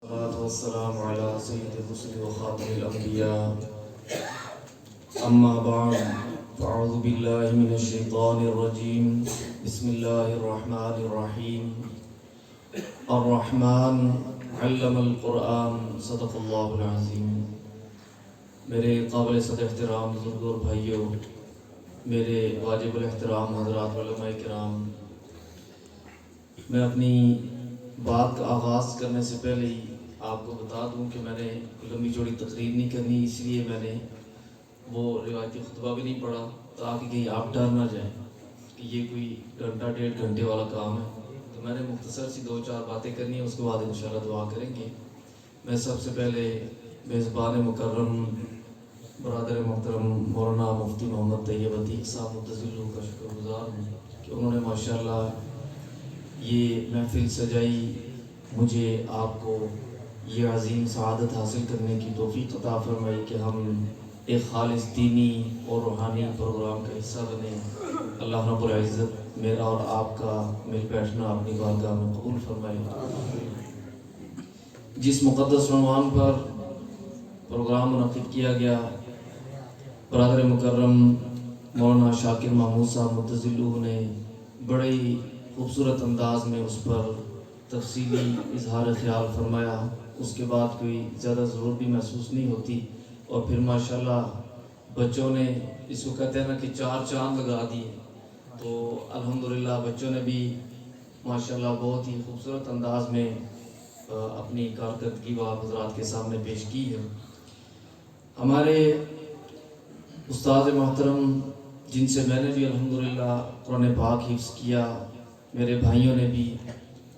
والسلام على سيد الرسل وخاتم الأنبياء أما بعد فأعوذ بالله من الشيطان الرجيم بسم الله الرحمن الرحيم الرحمن علم القرآن صدق اللہ العظیم۔ میرے قابل صد احترام بزرگ اور بھائیوں، میرے واجب الاحترام حضرات علماء کرام، میں اپنی بات کا آغاز کرنے سے پہلے ہی آپ کو بتا دوں کہ میں نے لمبی چوڑی تقریر نہیں کرنی، اس لیے میں نے وہ روایتی خطبہ بھی نہیں پڑھا تاکہ کہیں آپ ڈر نہ جائیں کہ یہ کوئی گھنٹہ ڈیڑھ گھنٹے والا کام ہے۔ تو میں نے مختصر سی 2-4 باتیں کرنی ہیں، اس کے بعد انشاءاللہ دعا کریں گے۔ میں سب سے پہلے میزبان مکرم برادر محترم مولانا مفتی محمد طیب عتیق صاحب متظل کا شکر گزار ہوں کہ انہوں نے ماشاءاللہ یہ محفل سجائی، مجھے آپ کو یہ عظیم سعادت حاصل کرنے کی توفیق عطا فرمائی کہ ہم ایک خالص دینی اور روحانی پروگرام کا حصہ بنے۔ اللہ رب العزت میرا اور آپ کا مل بیٹھنا اپنی بارگاہ میں قبول فرمائے۔ جس مقدس عنوان پر پروگرام منعقد کیا گیا، برادر مکرم مولانا شاکر محمود صاحب متظل نے بڑے ہی خوبصورت انداز میں اس پر تفصیلی اظہار خیال فرمایا۔ اس کے بعد کوئی زیادہ ضرورت بھی محسوس نہیں ہوتی، اور پھر ماشاءاللہ بچوں نے اس کو کہتے ہیں نا کہ 4 چاند لگا دیے، تو الحمدللہ بچوں نے بھی ماشاءاللہ بہت ہی خوبصورت انداز میں اپنی کارکردگی و حضرات کے سامنے پیش کی ہے۔ ہمارے استاد محترم جن سے میں نے بھی الحمدللہ قرآن پاک حفظ کیا، میرے بھائیوں نے بھی،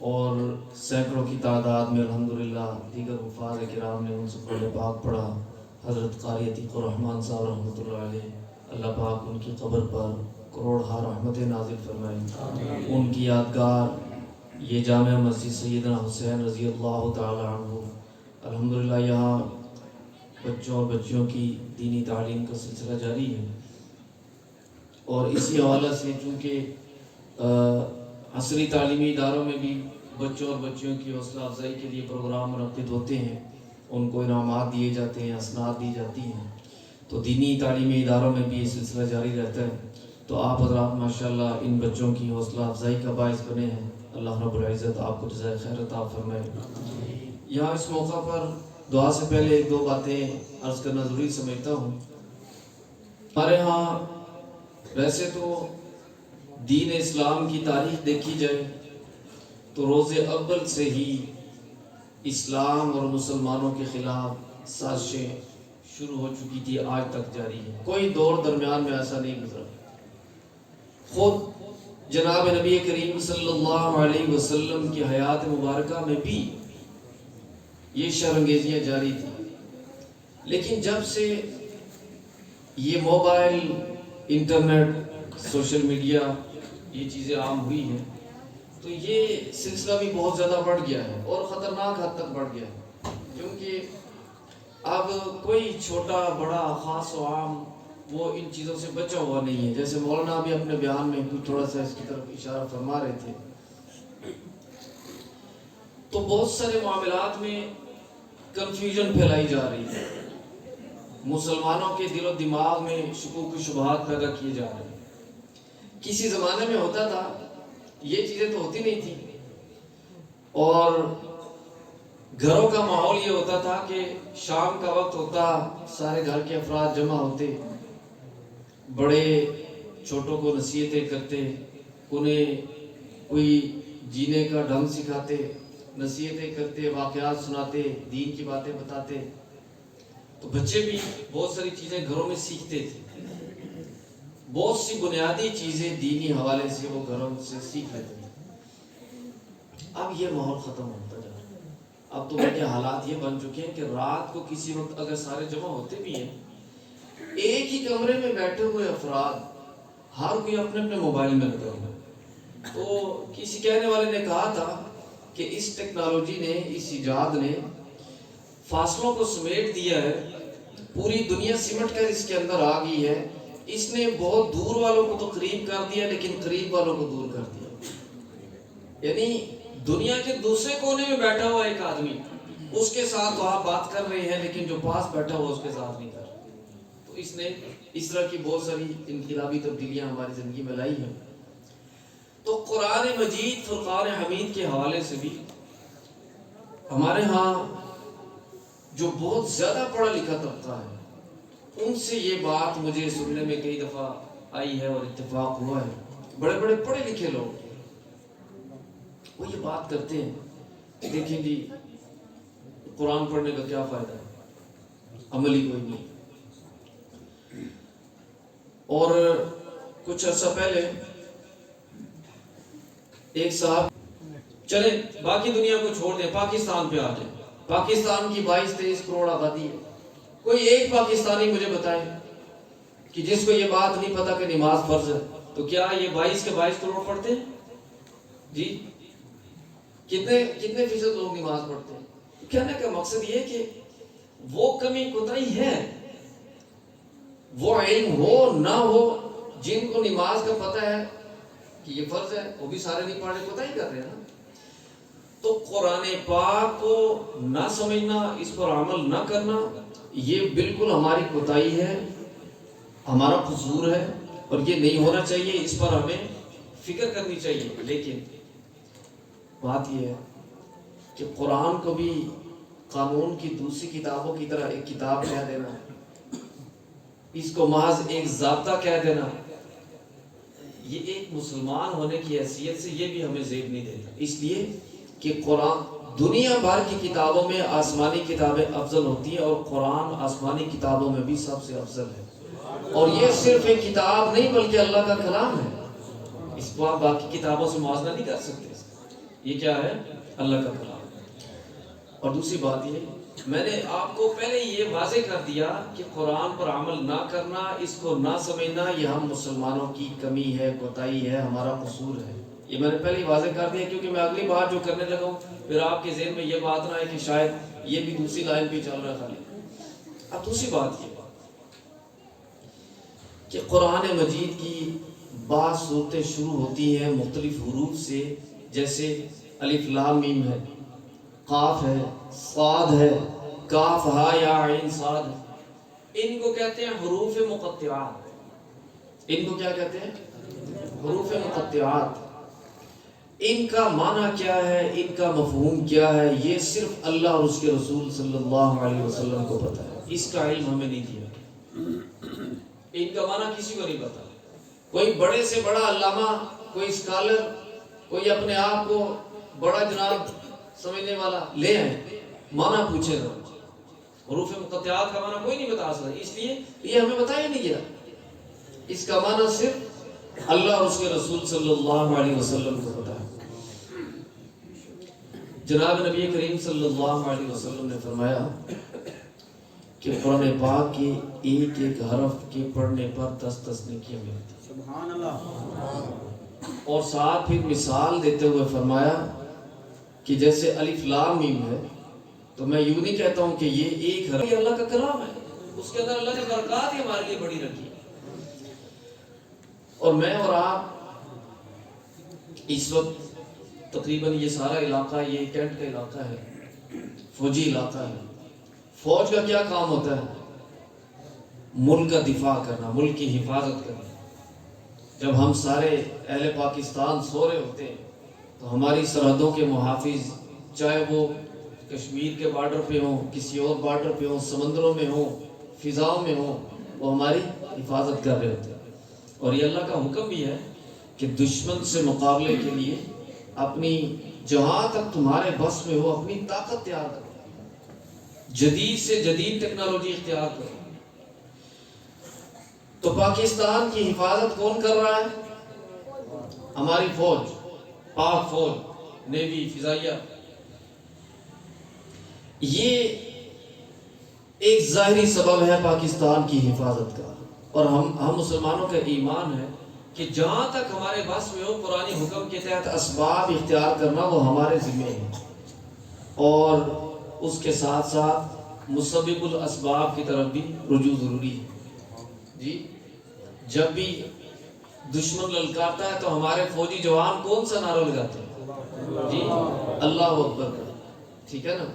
اور سینکڑوں کی تعداد میں الحمدللہ دیگر حفاظ کرام نے ان سے قرآن پاک پڑھا۔ حضرت قاری عتیق الرحمن صاحب رحمۃ اللہ علیہ، اللہ پاک ان کی قبر پر کروڑہا رحمتیں نازل فرمائیں۔ ان کی یادگار یہ جامع مسجد سیدنا حسین رضی اللہ تعالی عنہ، الحمدللہ یہاں بچوں اور بچیوں کی دینی تعلیم کا سلسلہ جاری ہے، اور اسی حوالے سے چونکہ عصری تعلیمی اداروں میں بھی بچوں اور بچیوں کی حوصلہ افزائی کے لیے پروگرام منعقد ہوتے ہیں، ان کو انعامات دیے جاتے ہیں، اسناد دی جاتی ہیں، تو دینی تعلیمی اداروں میں بھی یہ سلسلہ جاری رہتا ہے۔ تو آپ حضرات ماشاءاللہ ان بچوں کی حوصلہ افزائی کا باعث بنے ہیں، اللہ رب العزت آپ کو جزائے خیر عطا فرمائے۔ یہاں اس موقع پر دعا سے پہلے 1-2 باتیں عرض کرنا ضروری سمجھتا ہوں۔ ہمارے ہاں ویسے تو دین اسلام کی تاریخ دیکھی جائے تو روز اول سے ہی اسلام اور مسلمانوں کے خلاف سازشیں شروع ہو چکی تھی، آج تک جاری ہے، کوئی دور درمیان میں ایسا نہیں گزرا۔ خود جناب نبی کریم صلی اللہ علیہ وسلم کی حیات مبارکہ میں بھی یہ شرانگیزیاں جاری تھی، لیکن جب سے یہ موبائل، انٹرنیٹ، سوشل میڈیا یہ چیزیں عام ہوئی ہیں تو یہ سلسلہ بھی بہت زیادہ بڑھ گیا ہے، اور خطرناک حد تک بڑھ گیا ہے، کیونکہ اب کوئی چھوٹا بڑا خاص و عام وہ ان چیزوں سے بچا ہوا نہیں ہے۔ جیسے مولانا بھی اپنے بیان میں تھوڑا سا اس کی طرف اشارہ فرما رہے تھے، تو بہت سارے معاملات میں کنفیوژن پھیلائی جا رہی ہے، مسلمانوں کے دل و دماغ میں شکوک و شبہات پیدا کیے جا رہے ہیں۔ کسی زمانے میں ہوتا تھا، یہ چیزیں تو ہوتی نہیں تھی، اور گھروں کا ماحول یہ ہوتا تھا کہ شام کا وقت ہوتا، سارے گھر کے افراد جمع ہوتے، بڑے چھوٹوں کو نصیحتیں کرتے، انہیں کوئی جینے کا ڈھنگ سکھاتے، نصیحتیں کرتے، واقعات سناتے، دین کی باتیں بتاتے، تو بچے بھی بہت ساری چیزیں گھروں میں سیکھتے تھے، بہت سی بنیادی چیزیں دینی حوالے سے وہ گھروں سے سیکھ لیتے تھے۔ اب یہ ماحول ختم ہوتا جا رہا ہے، اب تو کے حالات یہ بن چکے ہیں کہ رات کو کسی وقت اگر سارے جمع ہوتے بھی ہیں، ایک ہی کمرے میں بیٹھے ہوئے افراد ہر کوئی اپنے اپنے موبائل میں لگا ہوا ہے۔ تو کسی کہنے والے نے کہا تھا کہ اس ٹیکنالوجی نے، اس ایجاد نے فاصلوں کو سمیٹ دیا ہے، پوری دنیا سمٹ کر اس کے اندر آ گئی ہے، اس نے بہت دور والوں کو تو قریب کر دیا لیکن قریب والوں کو دور کر دیا۔ یعنی دنیا کے دوسرے کونے میں بیٹھا ہوا ایک آدمی اس کے ساتھ تو آپ بات کر رہے ہیں لیکن جو پاس بیٹھا ہوا اس کے ساتھ نہیں کر. تو اس نے اس طرح کی بہت ساری انقلابی تبدیلیاں ہماری زندگی میں لائی ہیں. تو قرآن مجید فرقان حمید کے حوالے سے بھی ہمارے ہاں جو بہت زیادہ پڑھا لکھا طبقہ ہے ان سے یہ بات مجھے سننے میں کئی دفعہ آئی ہے اور اتفاق ہوا ہے. بڑے بڑے پڑھے لکھے لوگ وہ یہ بات کرتے ہیں دیکھیں جی قرآن پڑھنے کا کیا فائدہ ہے, عملی کوئی نہیں. اور کچھ عرصہ پہلے ایک صاحب, چلیں باقی دنیا کو چھوڑ دیں, پاکستان پہ آ جائیں. پاکستان کی 22-23 کروڑ آبادی ہے. کوئی ایک پاکستانی مجھے بتائے کہ جس کو یہ بات نہیں پتا کہ نماز فرض ہے. تو کیا یہ 22 کے 22 کروڑ پڑھتے ہیں جی؟ کتنے فیصد لوگ نماز پڑھتے ہیں؟ کہنے کا مقصد یہ کہ وہ کمی کوتاہی ہے, وہ علم ہو نہ ہو, جن کو نماز کا پتہ ہے کہ یہ فرض ہے وہ بھی سارے نہیں پڑھنے, کوتاہی کر رہے ہیں نا. تو قرآن پاک کو نہ سمجھنا, اس پر عمل نہ کرنا, یہ بالکل ہماری کوتاہی ہے, ہمارا قصور ہے اور یہ نہیں ہونا چاہیے. اس پر ہمیں فکر کرنی چاہیے. لیکن بات یہ ہے کہ قرآن کو بھی قانون کی دوسری کتابوں کی طرح ایک کتاب کہہ دینا, اس کو محض ایک ضابطہ کہہ دینا, یہ ایک مسلمان ہونے کی حیثیت سے یہ بھی ہمیں زیب نہیں دیتا. اس لیے کہ قرآن دنیا بھر کی کتابوں میں آسمانی کتابیں افضل ہوتی ہیں اور قرآن آسمانی کتابوں میں بھی سب سے افضل ہے. اور یہ صرف ایک کتاب نہیں بلکہ اللہ کا کلام ہے. اس کو آپ باقی کتابوں سے موازنہ نہیں کر سکتے. یہ کیا ہے؟ اللہ کا کلام. اور دوسری بات یہ, میں نے آپ کو پہلے یہ واضح کر دیا کہ قرآن پر عمل نہ کرنا, اس کو نہ سمجھنا, یہ ہم مسلمانوں کی کمی ہے, کوتاہی ہے, ہمارا قصور ہے. یہ میں نے پہلے ہی واضح کر دیا کیونکہ میں اگلی بار جو کرنے لگا ہوں پھر آپ کے ذہن میں یہ بات نہ آئے کہ شاید یہ بھی دوسری لائن پہ چل رہا خالی. اب دوسری بات یہ کہ قرآن مجید کی بعض صورتیں شروع ہوتی ہیں مختلف حروف سے, جیسے الف لام میم ہے, قاف ہے, صاد ہے, کاف ہا یا عین صاد. ان کو کہتے ہیں حروف مقطعات. ان کو کیا کہتے ہیں؟ حروف مقطعات. ان کا معنی کیا ہے, ان کا مفہوم کیا ہے, یہ صرف اللہ اور اس کے رسول صلی اللہ علیہ وسلم کو پتہ ہے. اس کا علم ہمیں نہیں دیا. ان کا معنی کسی کو نہیں پتا. کوئی بڑے سے بڑا علامہ, کوئی اسکالر, کوئی اپنے آپ کو بڑا جناب سمجھنے والا لے آئے, معنی پوچھے گا. حروف مقطعات کا معنی کوئی نہیں بتا سکتا, اس لیے یہ ہمیں بتایا نہیں گیا. اس کا معنی صرف اللہ اور اس کے رسول صلی اللہ علیہ وسلم کو پتا ہے. جناب نبی کریم صلی اللہ علیہ وسلم نے فرمایا کہ قرآن پاک کے ایک ایک حرف کے پڑھنے پر 10 نیکیاں ملتی. سبحان اللہ. اور ساتھ پھر مثال دیتے ہوئے فرمایا کہ جیسے الف لام میم ہے تو میں یوں نہیں کہتا ہوں کہ یہ ایک حرف, یہ اللہ کا کلام ہے, اس کے اندر اللہ نے برکات ہی ہمارے لیے بڑی رکھی. اور میں اور آپ اس وقت تقریباً یہ سارا علاقہ, یہ کینٹ کا علاقہ ہے, فوجی علاقہ ہے. فوج کا کیا کام ہوتا ہے؟ ملک کا دفاع کرنا, ملک کی حفاظت کرنا. جب ہم سارے اہل پاکستان سو رہے ہوتے ہیں تو ہماری سرحدوں کے محافظ, چاہے وہ کشمیر کے بارڈر پہ ہوں, کسی اور بارڈر پہ ہوں, سمندروں میں ہوں, فضاؤں میں ہوں, وہ ہماری حفاظت کر رہے ہوتے ہیں. اور یہ اللہ کا حکم بھی ہے کہ دشمن سے مقابلے کے لیے اپنی جہاں تک تمہارے بس میں ہو اپنی طاقت تیار کرو, جدید سے جدید ٹیکنالوجی اختیار کرو. تو پاکستان کی حفاظت کون کر رہا ہے؟ ہماری فوج, پاک فوج, نیوی, فضائیہ. یہ ایک ظاہری سبب ہے پاکستان کی حفاظت کا. اور ہم مسلمانوں کا ایمان ہے کہ جہاں تک ہمارے بس میں ہو قرآنی حکم کے تحت اسباب اختیار کرنا وہ ہمارے ذمہ ہے. اور اس کے ساتھ ساتھ مسبب الاسباب کی طرف بھی رجوع ضروری ہے. جی, جب بھی دشمن للکارتا ہے تو ہمارے فوجی جوان کون سا نعرہ لگاتے ہیں؟ جی, اللہ اکبر. ٹھیک ہے نا.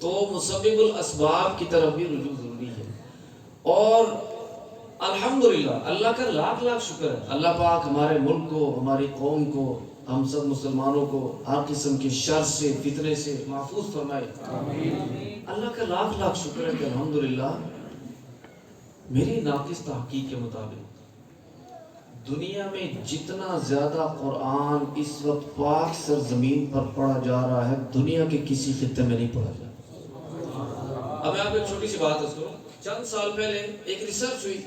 تو مسبب الاسباب کی طرف بھی رجوع ضروری ہے. اور الحمدللہ اللہ کا لاکھ لاکھ شکر ہے، اللہ پاک ہمارے ملک کو، ہماری قوم کو، ہم سب مسلمانوں کو ہر قسم کے شر سے، فتنے سے محفوظ فرمائے. اللہ کا لاکھ لاکھ شکر ہے کہ الحمدللہ میری ناقص تحقیق کے مطابق دنیا میں جتنا زیادہ قرآن اس وقت پاک سرزمین پر پڑھا جا رہا ہے دنیا کے کسی خطے میں نہیں پڑھا جا رہا. اب میں آپ کو ایک چھوٹی سی بات عرض کروں. چند سال پہلے ایک ریسرچ ہوئی،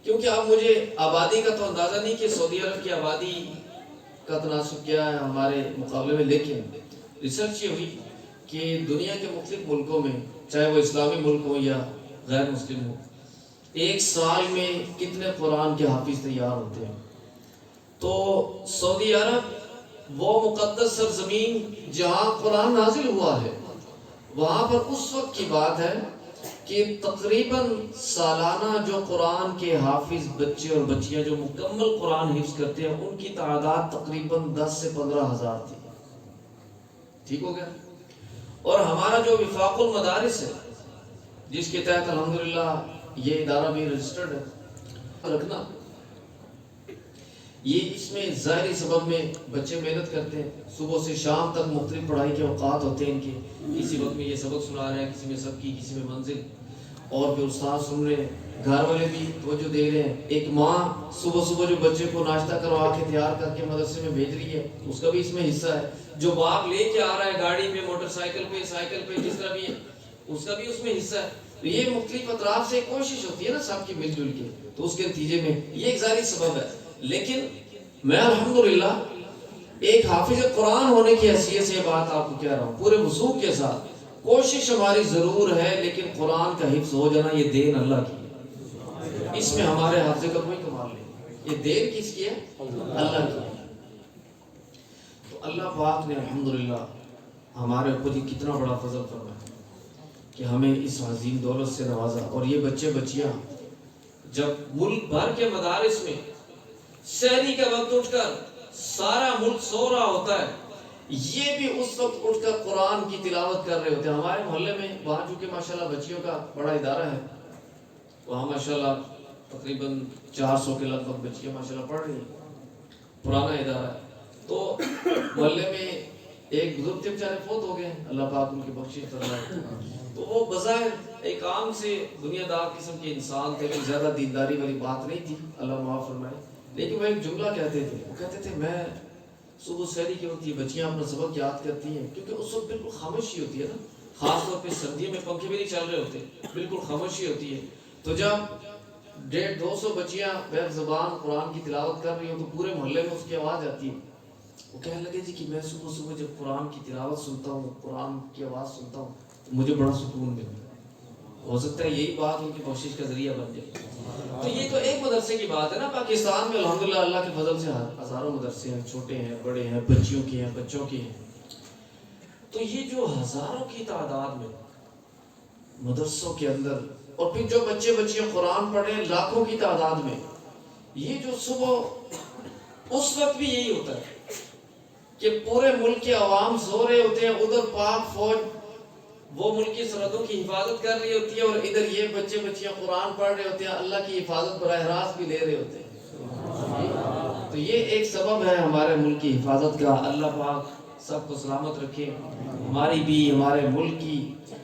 کیونکہ اب مجھے آبادی کا تو اندازہ نہیں کہ سعودی عرب کی آبادی کا تناسب کیا ہے ہمارے مقابلے میں، لیکن ریسرچ یہ ہوئی کہ دنیا کے مختلف ملکوں میں، چاہے وہ اسلامی ملک ہو یا غیر مسلم ہو، ایک سال میں کتنے قرآن کے حافظ تیار ہوتے ہیں. تو سعودی عرب وہ مقدس سرزمین جہاں قرآن نازل ہوا ہے، وہاں پر اس وقت کی بات ہے کہ تقریباً سالانہ جو قرآن کے حافظ بچے اور بچیاں جو مکمل قرآن حفظ کرتے ہیں ان کی تعداد تقریباً 10 سے 15 ہزار تھی. ٹھیک ہو گیا. اور ہمارا جو وفاق المدارس ہے، جس کے تحت الحمدللہ یہ ادارہ بھی رجسٹرڈ ہے، رکھنا یہ اس میں ظاہری سبب میں بچے محنت کرتے ہیں، صبح سے شام تک مختلف پڑھائی کے اوقات ہوتے ہیں ان کے، کسی وقت میں یہ سبق سنا رہے ہیں، کسی میں سب کی، کسی میں منزل، اور پھر استاد سن رہے ہیں، گھر والے بھی توجہ دے رہے ہیں. ایک ماں صبح صبح جو بچے کو ناشتہ کروا کے تیار کر کے مدرسے میں بھیج رہی ہے، اس کا بھی اس میں حصہ ہے. جو باپ لے کے آ رہا ہے گاڑی پہ، موٹر سائیکل پہ، سائیکل پہ، جس طرح بھی ہے، اس کا بھی اس میں حصہ ہے. تو یہ مختلف اطراف سے کوشش ہوتی ہے نا سب کی مل جل کے، تو اس کے نتیجے میں یہ ایک ظاہری سبب ہے. لیکن میں الحمدللہ ایک حافظ قرآن ہونے کی حیثیت سے یہ بات آپ کو کہہ رہا ہوں پورے وثوق کے ساتھ. کوشش ہماری ضرور ہے، لیکن قرآن کا حفظ ہو جانا یہ دین اللہ کی ہے، اس میں ہمارے حافظے کا کوئی کمال نہیں. یہ دین کس کی ہے؟ اللہ کی ہے. تو اللہ پاک نے الحمدللہ ہمارے اوپر یہ کتنا بڑا فضل فرمایا کہ ہمیں اس عظیم دولت سے نوازا. اور یہ بچے بچیاں جب ملک بھر کے مدارس میں سحری کے وقت اٹھ کر سارا ملک سو رہا ہوتا ہے، یہ بھی اس وقت اٹھ کر قرآن کی تلاوت کر رہے ہوتے ہیں. ہمارے محلے میں وہاں چونکہ ماشاءاللہ بچیوں کا بڑا ادارہ ہے، وہاں ماشاءاللہ تقریباً 400 کے لگ بھگ بچیاں ماشاءاللہ پڑھ رہی ہیں، پرانا ادارہ ہے. تو محلے میں ایک بزرگ تھے بیچارے فوت ہو گئے، اللہ پاک ان کی بخشش فرمائے. تو وہ بظاہر ایک عام سے دنیا دار قسم کے انسان تھے، کوئی زیادہ دینداری والی بات نہیں تھی، اللہ معاف فرمائے. لیکن وہ ایک جملہ کہتے تھے، وہ کہتے تھے میں صبح سحری کی ہوتی ہے، بچیاں اپنا سبق یاد کرتی ہیں، کیونکہ اس وقت بالکل خاموشی ہوتی ہے نا، خاص طور پہ سردیوں میں پنکھے بھی نہیں چل رہے ہوتے، بالکل خاموشی ہوتی ہے. تو جب 150-200 بچیاں بیک زبان قرآن کی تلاوت کر رہی ہوں تو پورے محلے میں اس کی آواز آتی ہے. وہ کہنے لگے جی کہ میں صبح صبح جب قرآن کی تلاوت سنتا ہوں، قرآن کی آواز سنتا ہوں تو مجھے بڑا سکون ملتا ہے. ہو سکتا ہے یہی بات ان کی کوشش کا ذریعہ بن جائے. تو یہ تو ایک مدرسے کی بات ہے نا. پاکستان میں الحمدللہ اللہ کے فضل سے ہزاروں مدرسے ہیں، چھوٹے ہیں، بڑے ہیں، بچیوں کے ہیں، بچوں کے ہیں. تو یہ جو ہزاروں کی تعداد میں مدرسوں کے اندر، اور پھر جو بچے بچیاں قرآن پڑھ رہے ہیں لاکھوں کی تعداد میں، یہ جو صبح اس وقت بھی یہی ہوتا ہے کہ پورے ملک کے عوام سو رہے ہوتے ہیں، ادھر پاک فوج وہ ملک کی سرحدوں کی حفاظت کر رہی ہوتی ہے، اور ادھر یہ بچے بچیاں قرآن پڑھ رہے ہوتے ہیں، اللہ کی حفاظت براہ راست بھی لے رہے ہوتے ہیں. تو یہ ایک سبب ہے ہمارے ملک کی حفاظت کا. اللہ پاک سب کو سلامت رکھے، ہماری بھی، ہمارے ملک کی،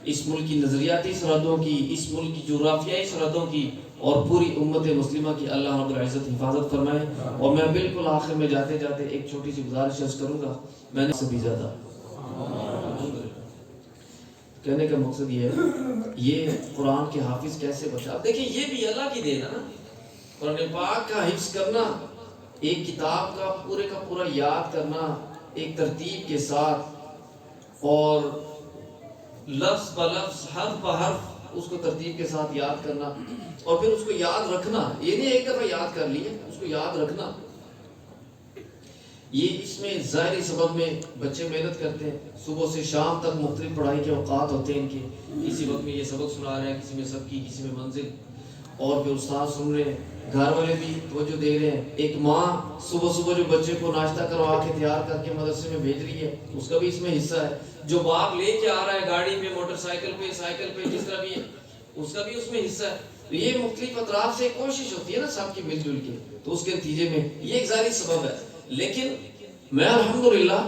اس ملک کی نظریاتی سرحدوں کی، اس ملک کی جغرافیائی سرحدوں کی، اور پوری امت مسلمہ کی اللہ رب العزت حفاظت فرمائے. اور میں بالکل آخر میں جاتے جاتے ایک چھوٹی سی گزارش کروں گا. میں نے سے بھی زیادہ کہنے کا مقصد یہ ہے، یہ قرآن کے حافظ کیسے بچا. اب دیکھیں یہ بھی اللہ کی دین ہے نا. قرآن پاک کا حفظ کرنا، ایک کتاب کا پورا یاد کرنا ایک ترتیب کے ساتھ، اور لفظ بلفظ حرف بحرف اس کو ترتیب کے ساتھ یاد کرنا، اور پھر اس کو یاد رکھنا. یہ نہیں ایک دفعہ یاد کر لیے، اس کو یاد رکھنا. یہ اس میں ظاہری سبب میں بچے محنت کرتے ہیں، صبح سے شام تک مختلف پڑھائی کے اوقات ہوتے ہیں ان کے، کسی وقت میں یہ سبق سنا رہے ہیں، کسی میں سب کی، کسی میں منزل، اور پھر استاد سن رہے ہیں، گھر والے بھی توجہ دے رہے ہیں. ایک ماں صبح صبح جو بچے کو ناشتہ کروا کے تیار کر کے مدرسے میں بھیج رہی ہے، اس کا بھی اس میں حصہ ہے. جو باپ لے کے آ رہا ہے گاڑی پہ، موٹر سائیکل پہ، سائیکل پہ، جس طرح بھی ہے، اس کا بھی اس میں حصہ ہے. تو یہ مختلف اطراف سے کوشش ہوتی ہے نا سب کی مل جل کے، تو اس کے نتیجے میں یہ ایک ظاہری سبب ہے. لیکن میں الحمدللہ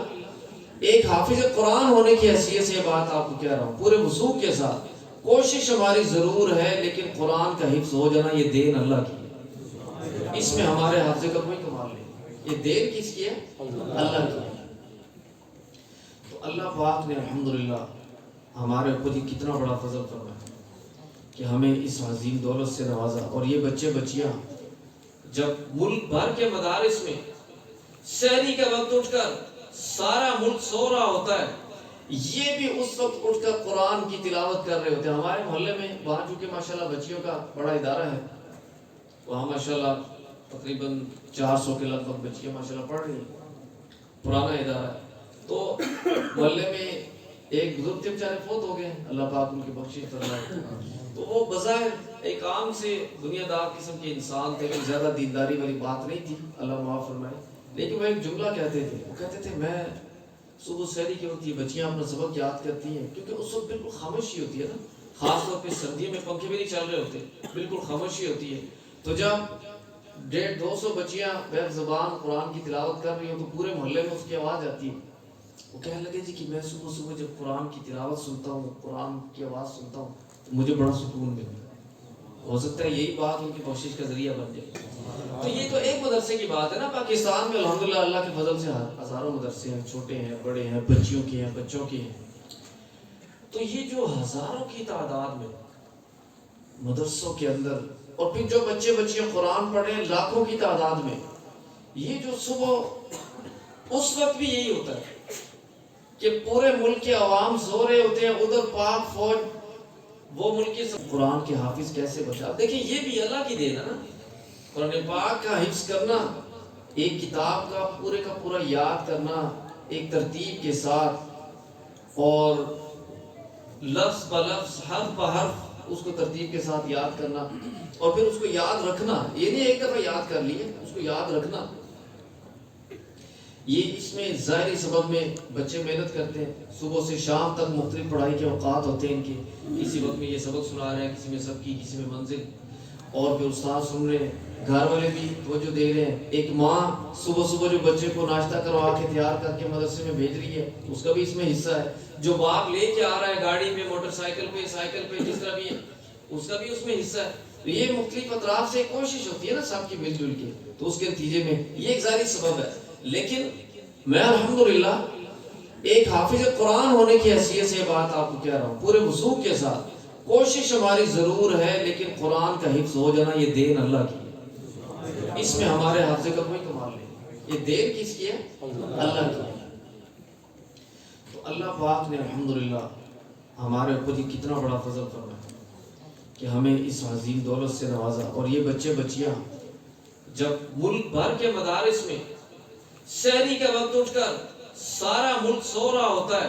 ایک حافظ قرآن ہونے کی حیثیت سے یہ بات آپ کو کہہ رہا ہوں پورے وثوق کے ساتھ. کوشش ہماری ضرور ہے، لیکن قرآن کا حفظ ہو جانا یہ دین اللہ کی ہے. اس میں ہمارے حافظ کا کوئی کمال نہیں. یہ دین کس کی ہے؟ اللہ کی ہے. تو اللہ پاک نے الحمدللہ ہمارے اوپر یہ کتنا بڑا فضل فرمایا کہ ہمیں اس عظیم دولت سے نوازا. اور یہ بچے بچیاں جب ملک بھر کے مدارس میں سحری کا وقت اٹھ کر سارا ملک سو رہا ہوتا ہے، یہ بھی اس وقت اٹھ کر قرآن کی تلاوت کر رہے ہوتے ہیں. ہمارے محلے میں وہاں چونکہ ماشاءاللہ بچیوں کا بڑا ادارہ ہے، وہاں ماشاءاللہ تقریباً 400 کے لگ بھگ بچیاں ماشاءاللہ پڑھ رہی ہیں. پرانا ادارہ ہے. تو محلے میں ایک بزرگ تھے بیچارے فوت ہو گئے، اللہ پاک ان کی بخشش فرمائے. تو وہ بظاہر ایک عام سے دنیا دار قسم کے انسان تھے، کہ زیادہ دینداری والی بات نہیں تھی، اللہ معاف فرمائے. لیکن وہ ایک جملہ کہتے تھے، وہ کہتے تھے میں صبح سحری کے وقت یہ بچیاں اپنا سبق یاد کرتی ہیں، کیونکہ اس وقت بالکل خاموشی ہوتی ہے نا، خاص طور پہ سردیوں میں پنکھے بھی نہیں چل رہے ہوتے، بالکل خاموشی ہوتی ہے. تو جب 150-200 بچیاں بیک زبان قرآن کی تلاوت کر رہی ہوں تو پورے محلے میں اس کی آواز آتی ہے. وہ کہنے لگے جی کہ میں صبح صبح جب قرآن کی تلاوت سنتا ہوں، قرآن کی آواز سنتا ہوں تو مجھے بڑا سکون ملتا ہے. ہو سکتا ہے یہی بات ان کی کوشش کا ذریعہ بن جائے. تو یہ تو ایک مدرسے کی بات ہے نا. پاکستان میں الحمدللہ اللہ کے فضل سے ہزاروں مدرسے ہیں، چھوٹے ہیں، بڑے ہیں، بچیوں کے ہیں، بچوں کے ہیں. تو یہ جو ہزاروں کی تعداد میں مدرسوں کے اندر، اور پھر جو بچے بچیاں قرآن پڑھ رہے ہیں لاکھوں کی تعداد میں، یہ جو صبح اس وقت بھی یہی ہوتا ہے کہ پورے ملک کے عوام سو رہے ہوتے ہیں، ادھر پاک فوج وہ ملک کی قرآن کے حافظ کیسے بچا. دیکھیں یہ بھی اللہ کی دین ہے نا. قرآن پاک کا حفظ کرنا، ایک کتاب کا پورا یاد کرنا ایک ترتیب کے ساتھ، اور لفظ بلفظ حرف بحرف اس کو ترتیب کے ساتھ یاد کرنا، اور پھر اس کو یاد رکھنا. یہ نہیں ایک دفعہ یاد کر لیے، اس کو یاد رکھنا. یہ اس میں ظاہری سبب میں بچے محنت کرتے ہیں، صبح سے شام تک مختلف پڑھائی کے اوقات ہوتے ہیں ان کے. کسی وقت میں یہ سبق سنا رہے ہیں، کسی میں سب کی، کسی میں منزل، اور پھر استاد سن رہے ہیں، گھر والے بھی توجہ دے رہے ہیں. ایک ماں صبح صبح جو بچے کو ناشتہ کروا کے تیار کر کے مدرسے میں بھیج رہی ہے، اس کا بھی اس میں حصہ ہے. جو باپ لے کے آ رہا ہے گاڑی پہ، موٹر سائیکل پہ، سائیکل پہ، جس طرح بھی ہے، اس کا بھی اس میں حصہ ہے. تو یہ مختلف اطراف سے کوشش ہوتی ہے نا سب کی مل جل کے، تو اس کے نتیجے میں یہ ایک ظاہری سبب ہے. لیکن میں الحمدللہ ایک حافظ قرآن ہونے کی حیثیت سے یہ بات آپ کو کہہ رہا ہوں پورے وثوق کے ساتھ. کوشش ہماری ضرور ہے، لیکن قرآن کا حفظ ہو جانا یہ دین اللہ کی ہے. اس میں ہمارے حافظ کا کوئی کمال نہیں. یہ دین کس کی ہے؟ اللہ کی ہے. تو اللہ پاک نے الحمدللہ ہمارے اوپر یہ کتنا بڑا فضل فرمایا کہ ہمیں اس عظیم دولت سے نوازا. اور یہ بچے بچیاں جب ملک بھر کے مدارس میں سحری کا وقت اٹھ کر سارا ملک سو رہا ہوتا ہے،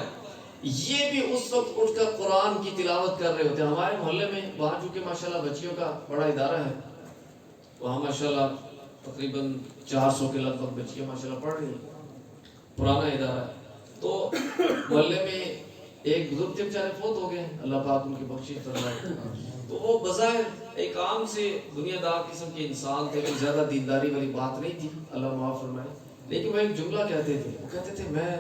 یہ بھی اس وقت اٹھ کر قرآن کی تلاوت کر رہے ہوتے ہیں. ہمارے محلے میں وہاں چونکہ ماشاءاللہ بچیوں کا بڑا ادارہ ہے، وہاں ماشاءاللہ تقریباً 400 کے لگ بھگ بچیاں ماشاءاللہ پڑھ رہی ہیں. پرانا ادارہ ہے. تو محلے میں ایک بزرگ تھے بیچارے فوت ہو گئے، اللہ پاک ان کی بخشش فرمائے. تو وہ بظاہر ایک عام سے دنیا دار قسم کے انسان تھے، کہ زیادہ دینداری والی بات نہیں تھی، اللہ معاف فرمائے. لیکن وہ ایک جملہ کہتے تھے، وہ کہتے تھے میں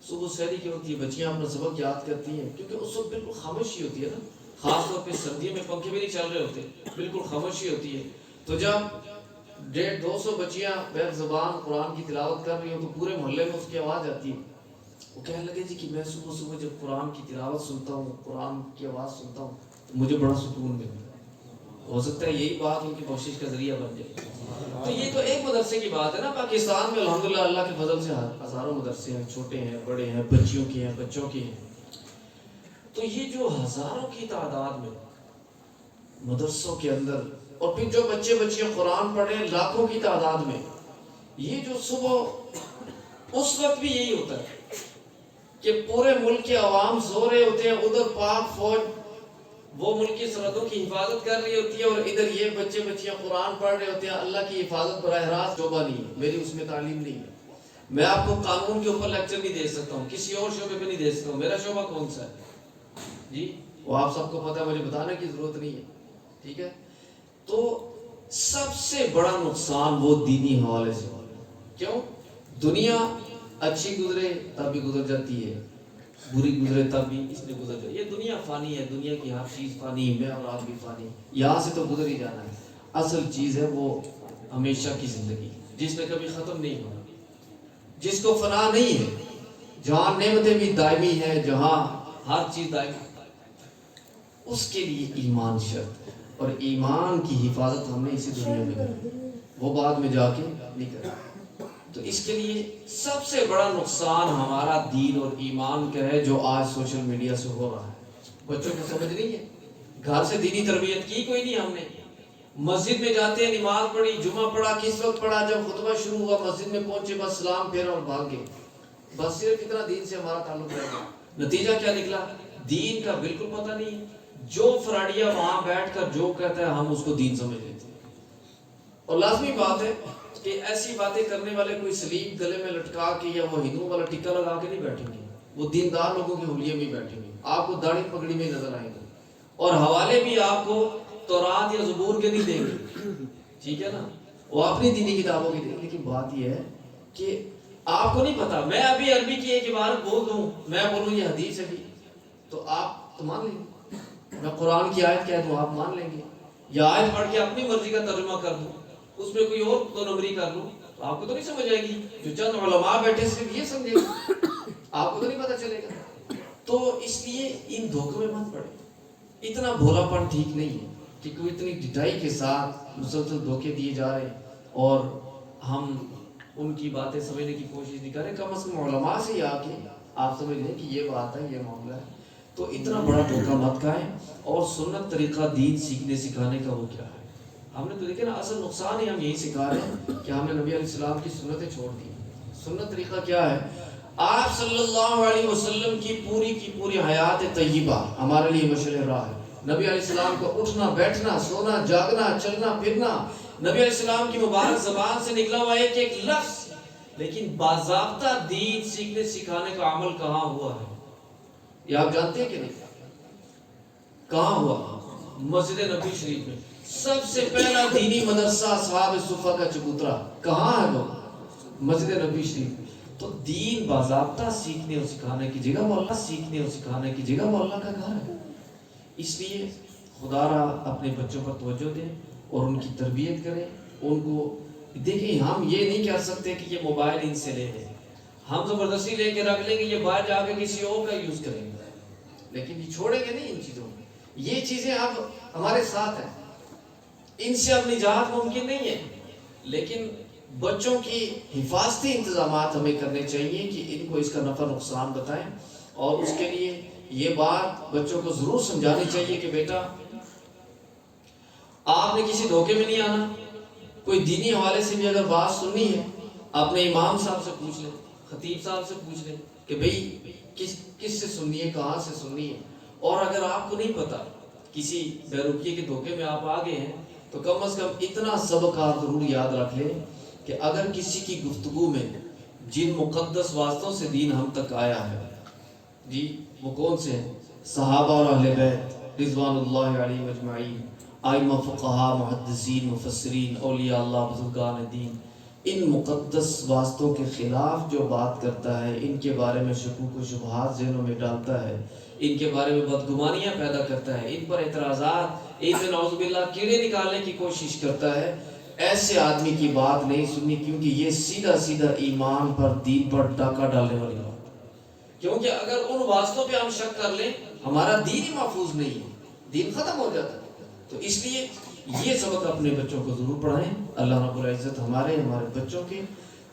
صبح سحری کے وقت یہ بچیاں اپنا سبق یاد کرتی ہیں، کیونکہ اس وقت بالکل خاموشی ہوتی ہے نا، خاص طور پہ سردیوں میں پنکھے بھی نہیں چل رہے ہوتے، بالکل خاموشی ہوتی ہے. تو جب 150-200 بچیاں بیک زبان قرآن کی تلاوت کر رہی ہوں تو پورے محلے میں اس کی آواز آتی ہے. وہ کہنے لگے جی کہ میں صبح صبح جب قرآن کی تلاوت سنتا ہوں، قرآن کی آواز سنتا ہوں تو مجھے بڑا سکون ملتا ہے. ہو سکتا ہے یہی بات ان کی کوشش کا ذریعہ بن جائے. تو یہ تو ایک مدرسے کی بات ہے نا. پاکستان میں الحمدللہ اللہ کے فضل سے ہزاروں مدرسے ہیں، چھوٹے ہیں، بڑے ہیں، بچیوں کے ہیں، بچوں کے ہیں. تو یہ جو ہزاروں کی تعداد میں مدرسوں کے اندر، اور پھر جو بچے بچیاں قرآن پڑھ رہے ہیں لاکھوں کی تعداد میں، یہ جو صبح اس وقت بھی یہی ہوتا ہے کہ پورے ملک کے عوام سو رہے ہوتے ہیں، ادھر پاک فوج وہ ملک کی سرحدوں کی حفاظت کر رہی ہوتی ہے اور ادھر یہ بچے بچیاں قرآن پڑھ رہے ہوتے ہیں. اللہ کی حفاظت براہ راست شعبہ نہیں ہے, میری اس میں تعلیم نہیں ہے. میں آپ کو قانون کے اوپر لیکچر نہیں دے سکتا ہوں, کسی اور شعبے پہ نہیں دے سکتا ہوں. میرا شعبہ کون سا ہے جی, وہ آپ سب کو پتہ ہے, مجھے بتانے کی ضرورت نہیں ہے. ٹھیک ہے, تو سب سے بڑا نقصان وہ دینی حوالے سے. کیوں؟ دنیا اچھی گزرے تب بھی گزر جاتی ہے, بری گزرے تب بھی اس نے گزر جاتی ہے. یہ دنیا فانی ہے, دنیا کی ہر چیز فانی ہے, میں اور آپ بھی فانی, یہاں سے تو گزر ہی جانا ہے. اصل چیز ہے وہ ہمیشہ کی زندگی, جس نے کبھی ختم نہیں ہونا, جس کو فنا نہیں ہے, جہاں نعمتیں بھی دائمی ہے, جہاں ہر چیز دائمی, اس کے لیے ایمان شرط ہے. اور ایمان کی حفاظت ہم نے اسی دنیا میں کرنی, وہ بعد میں جا کے نہیں کرنا. تو اس کے لیے سب سے بڑا نقصان ہمارا دین اور ایمان کا ہے, جو آج سوشل میڈیا سے ہو رہا ہے. بچوں کو سمجھ نہیں ہے, گھر سے دینی تربیت کی کوئی نہیں ہم نے. مسجد میں جاتے ہیں, نماز پڑھی, جمعہ پڑھا, کس وقت پڑھا, جب خطبہ شروع ہوا مسجد میں پہنچے بس سلام پھیرا اور بھاگ گئے. بس صرف اتنا دین سے ہمارا تعلق رہ گیا. نتیجہ کیا نکلا؟ دین کا بالکل پتہ نہیں. جو فراڈیا وہاں بیٹھ کر جو کہتا ہے ہم اس کو دین سمجھ لیتے ہیں. اور لازمی بات ہے کہ ایسی باتیں کرنے والے کوئی سلیب گلے میں لٹکا کے یا وہ ہندوؤں والا ٹکا لگا کے نہیں بیٹھیں گے, وہ دیندار لوگوں کے حلیے میں بیٹھیں گے. آپ کو داڑھی پگڑی میں نظر آئیں گے, اور حوالے بھی آپ کو تورات یا زبور کے نہیں دیں گے. ٹھیک ہے نا, وہ اپنی دینی کتابوں کی دیں گے. لیکن بات یہ ہے کہ آپ کو نہیں پتا, میں ابھی عربی کی ایک عبارت بول دوں, میں بولوں یہ حدیث ہے بھی, تو آپ تو مان لیں گے. میں قرآن کی آیت کہہ دوں آپ مان لیں گے, یا آیت پڑھ کے اپنی مرضی کا ترجمہ کر دوں, اس میں کوئی اور دو نمبری کر لوں, تو آپ کو تو نہیں سمجھ آئے گی. جو چند علماء بیٹھے صرف یہ سمجھے گا, آپ کو تو نہیں پتا چلے گا. تو اس لیے ان دھوکوں میں مت پڑے. اتنا بھولا پن ٹھیک نہیں ہے کہ کوئی اتنی ڈٹائی کے ساتھ مسلسل دھوکے دیے جا رہے ہیں اور ہم ان کی باتیں سمجھنے کی کوشش نہیں کر رہے. کم از کم علماء سے ہی آ کے آپ سمجھ لیں کہ یہ بات ہے, یہ معاملہ ہے. تو اتنا بڑا دھوکہ مت کھائیں. اور سنت طریقہ دین سیکھنے سکھانے کا وہ کیا ہے؟ ہم نے تو دیکھا نا, اصل نقصان ہی ہم یہی سکھا رہے ہیں کہ ہم نے نبی علیہ السلام کی سنتیں چھوڑ دی. سنت طریقہ کیا ہے؟ آپ صلی اللہ علیہ وسلم کی پوری حیات طیبہ ہمارے لیے مشعل راہ ہے. نبی علیہ السلام کو اٹھنا, بیٹھنا, سونا, جاگنا, چلنا پھرنا, نبی علیہ السلام کی مبارک زبان سے نکلا ہوا ایک ایک لفظ. لیکن باضابطہ دین سیکھنے سکھانے کا عمل کہاں ہوا ہے؟ یہ آپ جانتے ہیں کہ نہیں؟ کہاں ہوا؟ مسجد نبی شریف میں. سب سے پہلا دینی مدرسہ اصحاب صفہ کا چبوترا کہاں ہے؟ وہ مسجد نبی شریف. تو دین باضابطہ سیکھنے اور سکھانے کی جگہ وہ اللہ, سیکھنے اور سکھانے کی جگہ وہ اللہ کا گھر ہے. اس لیے خدا را اپنے بچوں پر توجہ دیں اور ان کی تربیت کریں. ان کو دیکھیں, ہم یہ نہیں کہہ سکتے کہ یہ موبائل ان سے لے لیں, ہم زبردستی لے کے رکھ لیں گے, یہ باہر جا کے کسی اور کا یوز کریں گے, لیکن یہ چھوڑیں گے نہیں ان چیزوں میں. یہ چیزیں اب ہمارے ساتھ ہیں, ان سے اب نجات ممکن نہیں ہے. لیکن بچوں کی حفاظتی انتظامات ہمیں کرنے چاہیے کہ ان کو اس کا نفع نقصان بتائیں. اور اس کے لیے یہ بات بچوں کو ضرور سمجھانی چاہیے کہ بیٹا آپ نے کسی دھوکے میں نہیں آنا. کوئی دینی حوالے سے بھی اگر بات سننی ہے, اپنے امام صاحب سے پوچھ لیں, خطیب صاحب سے پوچھ لیں کہ بھئی کس سے سننی ہے, کہاں سے سننی ہے. اور اگر آپ کو نہیں پتا, کسی بیروکیے کے دھوکے میں آپ آ گئے ہیں, تو کم از کم اتنا سبق آپ ضرور یاد رکھ لیں کہ اگر کسی کی گفتگو میں جن مقدس واسطوں سے دین ہم تک آیا ہے, جی وہ کون سے ہیں؟ صحابہ اور اہل بیت رضوان اللہ علیہم اجمعین, ائمہ فقہاء, محدثین, مفسرین, اولیاء اللہ, بزرگان دین. ان مقدس واسطوں کے خلاف جو بات کرتا ہے, ان کے بارے میں شکوک و شبہات ذہنوں میں ڈالتا ہے, ان کے بارے میں بدگمانیاں پیدا کرتا ہے, ان پر اعتراضات, ان سے نعوذ باللہ کیڑے نکالنے کی کوشش کرتا ہے, ایسے آدمی کی بات نہیں سننی. کیونکہ یہ سیدھا ایمان پر, دین پر ڈاکہ ڈالنے والی بات. کیونکہ اگر ان واسطوں پہ ہم شک کر لیں, ہمارا دین ہی محفوظ نہیں ہے, دین ختم ہو جاتا ہے. تو اس لیے یہ سبق اپنے بچوں کو ضرور پڑھائیں. اللہ رب العزت ہمارے بچوں کے,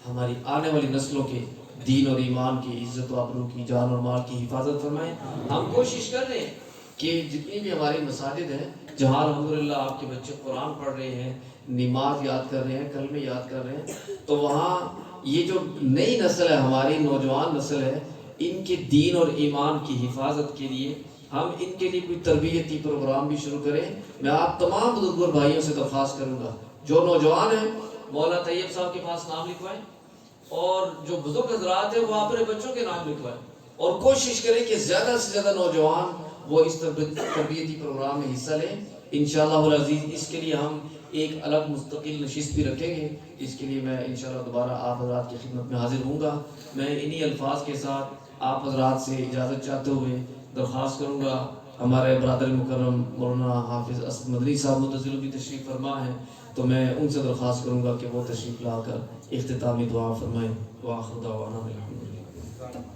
ہماری آنے والی نسلوں کے دین اور ایمان کی عزت و آبرو کی, جان اور مال کی حفاظت فرمائیں. ہم کوشش کر رہے ہیں کہ جتنی بھی ہماری مساجد ہیں جہاں الحمدللہ آپ کے بچے قرآن پڑھ رہے ہیں, نماز یاد کر رہے ہیں, کلمے یاد کر رہے ہیں, تو وہاں یہ جو نئی نسل ہے, ہماری نوجوان نسل ہے, ان کے دین اور ایمان کی حفاظت کے لیے ہم ان کے لیے کوئی تربیتی پروگرام بھی شروع کریں. میں آپ تمام بزرگ اور بھائیوں سے درخواست کروں گا جو نوجوان ہیں مولانا طیب صاحب کے پاس نام لکھوائیں, اور جو بزرگ حضرات ہیں وہ اپنے بچوں کے نام لکھوائیں, اور کوشش کریں کہ زیادہ سے زیادہ نوجوان وہ اس تربیتی پروگرام میں حصہ لیں. انشاءاللہ العزیز اس کے لیے ہم ایک الگ مستقل نشست بھی رکھیں گے. اس کے لیے میں انشاءاللہ دوبارہ آپ حضرات کی خدمت میں حاضر ہوں گا. میں انہی الفاظ کے ساتھ آپ حضرات سے اجازت چاہتے ہوئے درخواست کروں گا, ہمارے برادر مکرم مولانا حافظ اسد مدنی صاحب متظل بھی تشریف فرما ہیں, تو میں ان سے درخواست کروں گا کہ وہ تشریف لا کر اختتامی دعا فرمائیں. وآخر دعوانا الحمدللہ.